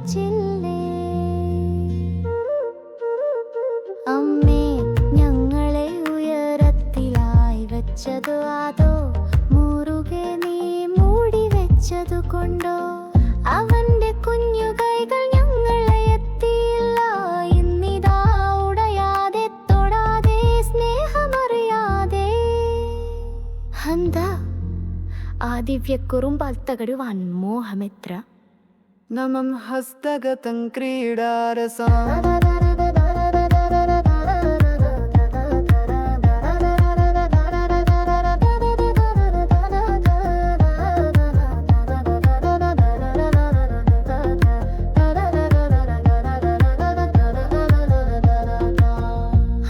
ചോദിച്ചില്ലേ? അമ്മേ, ഞങ്ങളെ ഉയരത്തിലായി വെച്ചതു അതോ മുറുകെ നീ മൂടി വെച്ചതു കൊണ്ടോ? അവന്റെ കുഞ്ഞു കൈകൾ ഞങ്ങളെ എത്തിയില്ല. ഇന്നിതാ ഉടയാതെ തൊടാതെ സ്നേഹമറിയാതെ ഹന്ത ആ ദിവ്യക്കുറുമ്പൽത്തകടു വൻമോഹമെത്ര. നമം ഹസ്തഗതം ക്രീഡാരസം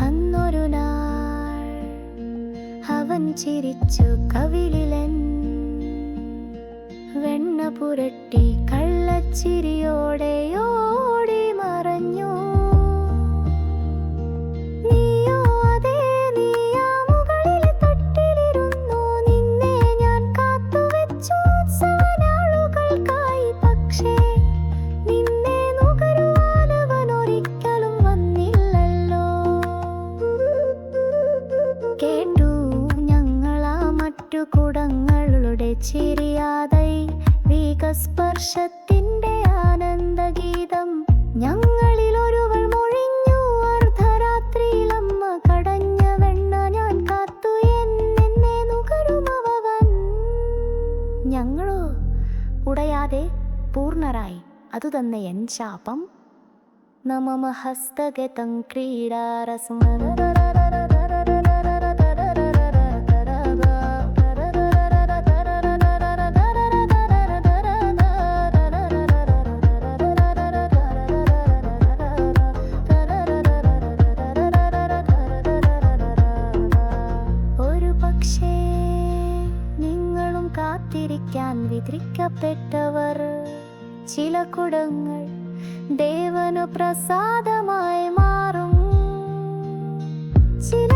അന്നൊരു നാൾ അവൻ ചിരിച്ചു കവിളിലൻ വെണ്ണ പുരട്ടി കള്ളച്ചിരിയോടെ ഓടി മറഞ്ഞു. നീയോ അതേ നീയാ മുകളിലെ തട്ടിലിരുന്നു. നിന്നെ ഞാൻ കാത്തുവെച്ചു ഉത്സവനാളുകൾക്കായി. പക്ഷേ നിന്നെ നുകരുവാൻ അവൻ ഒരിക്കലും വന്നില്ലല്ലോ. കേട്ടു ഞങ്ങളാ മറ്റു കുടങ്ങളുടെ ചിരിയാതെ സ്പർശത്തിന്റെ ആനന്ദഗീതം. ഞങ്ങളിൽ ഒരുവൾ മൊഴിഞ്ഞു അർദ്ധരാത്രിയിലമ്മ കടഞ്ഞ വെണ്ണ ഞാൻ കാത്തു എന്നെ നുകരുമവൻ. ഞങ്ങളോ ഉടയാതെ പൂർണ്ണരായി. അതു തന്നെ എൻ ശാപം. നമമ ഹസ്തഗതം ക്രീഡാരസം കാത്തിരിക്കാൻ വിധിക്കപ്പെട്ടവർ. ചില കുടങ്ങൾ ദേവനു പ്രസാദമായി മാറും. ചില